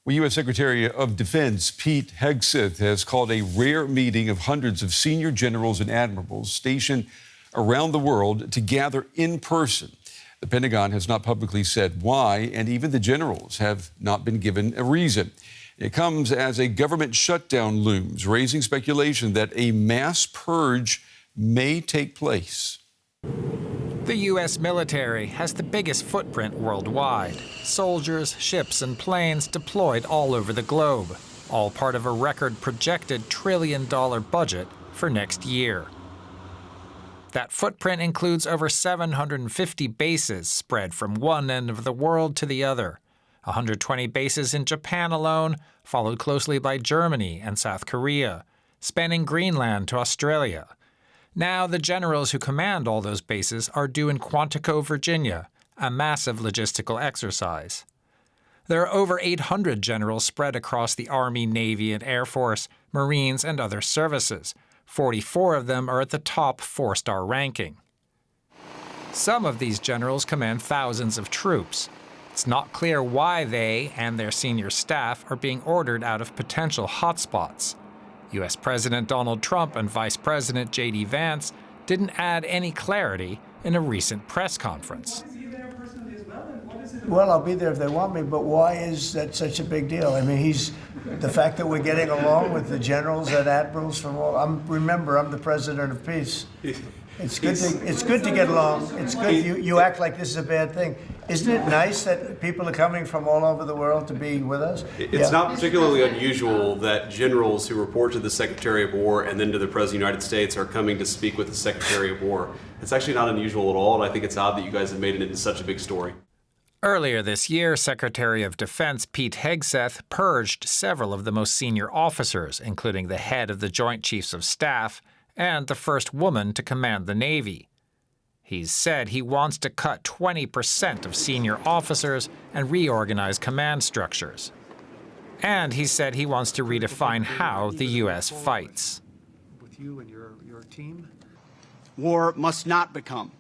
Well, U.S. Secretary of Defense Pete Hegseth has called a rare meeting of hundreds of senior generals and admirals stationed around the world to gather in person. The Pentagon has not publicly said why, and even the generals have not been given a reason. It comes as a government shutdown looms, raising speculation that a mass purge may take place. The U.S. military has the biggest footprint worldwide. Soldiers, ships, and planes deployed all over the globe, all part of a record projected $1 trillion budget for next year. That footprint includes over 750 bases spread from one end of the world to the other. 120 bases in Japan alone, followed closely by Germany and South Korea, spanning Greenland to Australia. Now, the generals who command all those bases are due in Quantico, Virginia, a massive logistical exercise. There are over 800 generals spread across the Army, Navy, and Air Force, Marines, and other services. 44 of them are at the top 4-star ranking. Some of these generals command thousands of troops. It's not clear why they and their senior staff are being ordered out of potential hotspots. U.S. President Donald Trump and Vice President J.D. Vance didn't add any clarity in a recent press conference. Well, I'll be there if they want me, but why is that such a big deal? I mean, the fact that we're getting along with the generals and admirals from all, remember, I'm the president of peace. It's good to get along. It's good. You act like this is a bad thing. Isn't it nice that people are coming from all over the world to be with us? It's not particularly unusual that generals who report to the Secretary of War and then to the President of the United States are coming to speak with the Secretary of War. It's actually not unusual at all, and I think it's odd that you guys have made it into such a big story. Earlier this year, Secretary of Defense Pete Hegseth purged several of the most senior officers, including the head of the Joint Chiefs of Staff and the first woman to command the Navy. He's said he wants to cut 20% of senior officers and reorganize command structures. And he said he wants to redefine how the U.S. fights. With you and your team, war must not become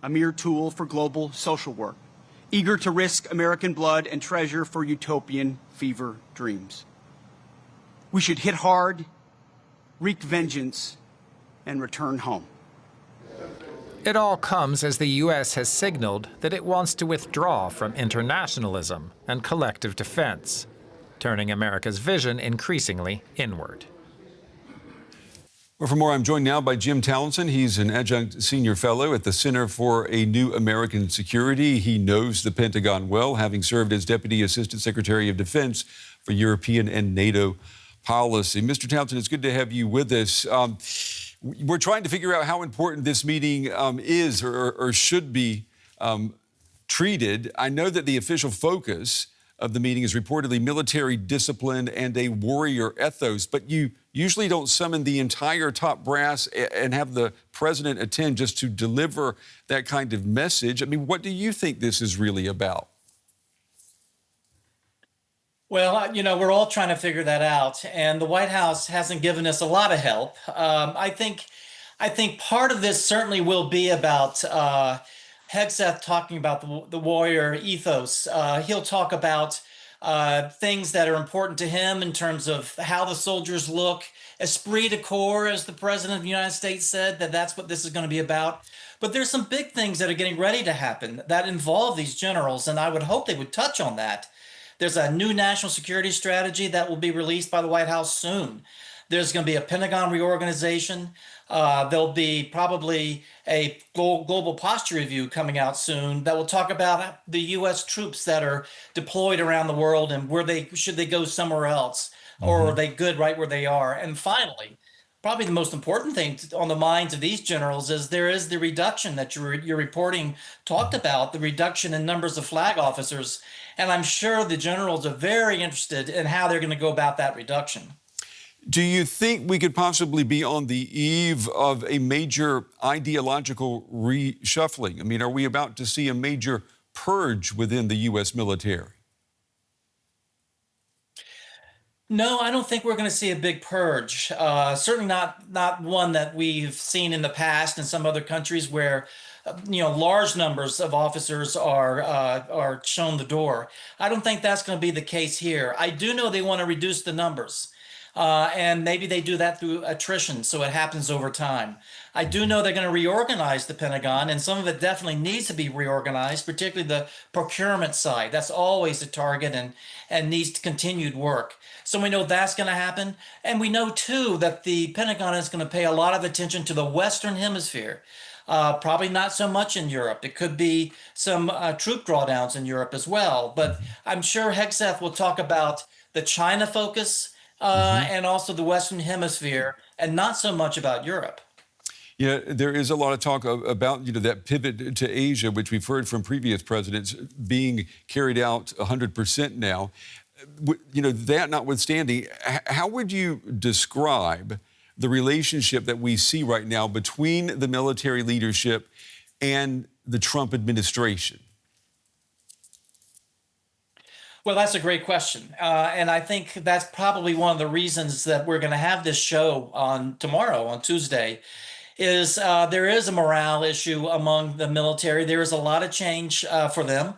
a mere tool for global social work, eager to risk American blood and treasure for utopian fever dreams. We should hit hard, wreak vengeance, and return home. It all comes as the U.S. has signaled that it wants to withdraw from internationalism and collective defense, turning America's vision increasingly inward. Well, for more, I'm joined now by Jim Townsend. He's an adjunct senior fellow at the Center for a New American Security. He knows the Pentagon well, having served as Deputy Assistant Secretary of Defense for European and NATO policy. Mr. Townsend, it's good to have you with us. We're trying to figure out how important this meeting is or should be treated. I know that the official focus of the meeting is reportedly military discipline and a warrior ethos, but you usually don't summon the entire top brass and have the president attend just to deliver that kind of message. I mean, what do you think this is really about? Well, we're all trying to figure that out, and the White House hasn't given us a lot of help. I think part of this certainly will be about Hegseth talking about the warrior ethos. He'll talk about things that are important to him in terms of how the soldiers look, esprit de corps, as the President of the United States said, that's what this is going to be about. But there's some big things that are getting ready to happen that involve these generals, and I would hope they would touch on that. There's a new national security strategy that will be released by the White House soon. There's going to be a Pentagon reorganization. There'll be probably a global posture review coming out soon that will talk about the U.S. troops that are deployed around the world and should they go somewhere else, or are they good right where they are? And finally, probably the most important thing on the minds of these generals is there is the reduction that your reporting talked about, the reduction in numbers of flag officers. And I'm sure the generals are very interested in how they're going to go about that reduction. Do you think we could possibly be on the eve of a major ideological reshuffling? I mean, are we about to see a major purge within the U.S. military? No, I don't think we're going to see a big purge. Certainly not one that we've seen in the past in some other countries where, large numbers of officers are shown the door. I don't think that's going to be the case here. I do know they want to reduce the numbers. And maybe they do that through attrition, so it happens over time. I do know they're going to reorganize the Pentagon, and some of it definitely needs to be reorganized, particularly the procurement side. That's always a target and needs continued work. So we know that's going to happen. And we know, too, that the Pentagon is going to pay a lot of attention to the Western Hemisphere. Probably not so much in Europe. It could be some troop drawdowns in Europe as well. But I'm sure Hegseth will talk about the China focus and also the Western Hemisphere, and not so much about Europe. Yeah, there is a lot of talk about that pivot to Asia, which we've heard from previous presidents, being carried out 100% now. That notwithstanding, how would you describe the relationship that we see right now between the military leadership and the Trump administration? Well, that's a great question. And I think that's probably one of the reasons that we're going to have this show on tomorrow, on Tuesday, is there is a morale issue among the military. There is a lot of change for them.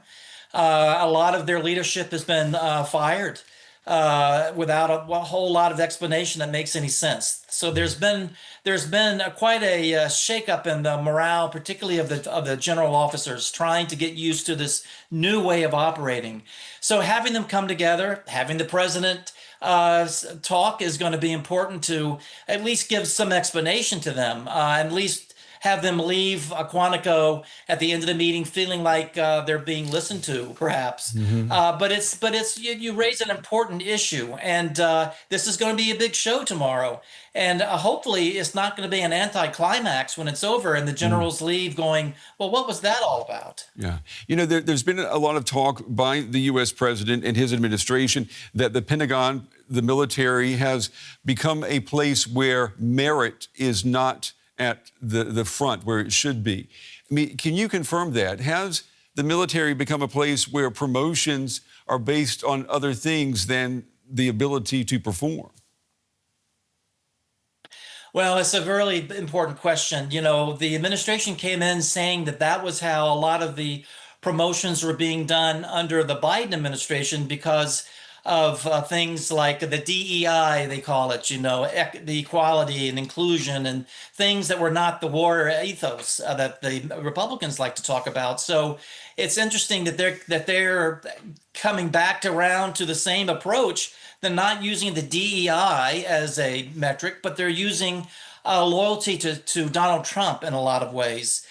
A lot of their leadership has been fired without a whole lot of explanation that makes any sense. So there's been quite a shakeup in the morale, particularly of the general officers, trying to get used to this new way of operating. So having them come together, having the president talk is going to be important to at least give some explanation to them, at least have them leave Quantico at the end of the meeting feeling like they're being listened to, perhaps. But you raise an important issue, and this is going to be a big show tomorrow. And hopefully it's not going to be an anticlimax when it's over and the generals leave going, well, what was that all about? Yeah. There's been a lot of talk by the U.S. president and his administration that the Pentagon, the military, has become a place where merit is not at the front where it should be. I mean, can you confirm that? Has the military become a place where promotions are based on other things than the ability to perform? Well, it's a really important question. The administration came in saying that was how a lot of the promotions were being done under the Biden administration because of things like the DEI, they call it, the equality and inclusion and things that were not the war ethos that the Republicans like to talk about. So it's interesting that they're coming back around to the same approach. They're not using the DEI as a metric, but they're using loyalty to Donald Trump in a lot of ways.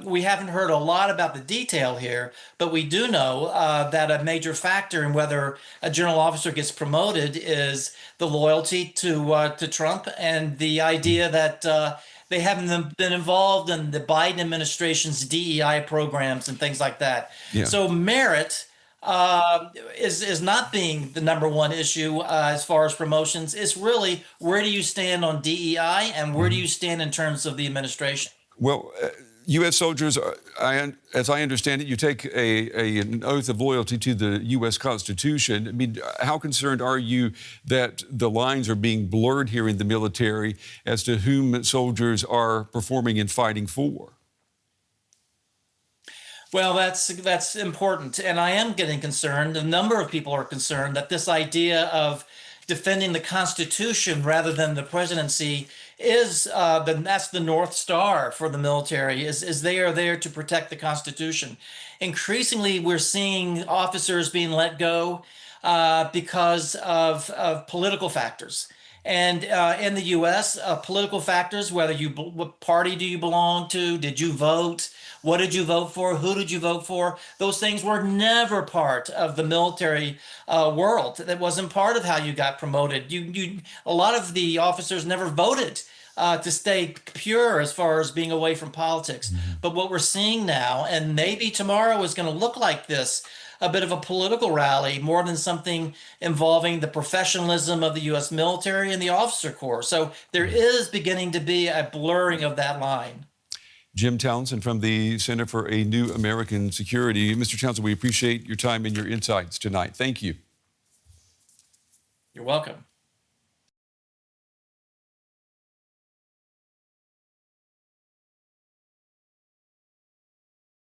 We haven't heard a lot about the detail here, but we do know that a major factor in whether a general officer gets promoted is the loyalty to Trump and the idea that they haven't been involved in the Biden administration's DEI programs and things like that. Yeah. So merit is not being the number one issue as far as promotions. It's really, where do you stand on DEI and where do you stand in terms of the administration? Well, U.S. soldiers, as I understand it, you take an oath of loyalty to the U.S. Constitution. I mean, how concerned are you that the lines are being blurred here in the military as to whom soldiers are performing and fighting for? Well, that's important, and I am getting concerned. A number of people are concerned that this idea of defending the Constitution rather than the presidency is that's the North Star for the military, is they are there to protect the Constitution. Increasingly, we're seeing officers being let go because of political factors. And in the U.S., political factors, what party do you belong to? Did you vote? What did you vote for? Who did you vote for? Those things were never part of the military world. That wasn't part of how you got promoted. A lot of the officers never voted to stay pure as far as being away from politics. Mm-hmm. But what we're seeing now, and maybe tomorrow is going to look like this, a bit of a political rally more than something involving the professionalism of the U.S. military and the officer corps. So there is beginning to be a blurring of that line. Jim Townsend from the Center for a New American Security. Mr. Townsend, we appreciate your time and your insights tonight. Thank you. You're welcome.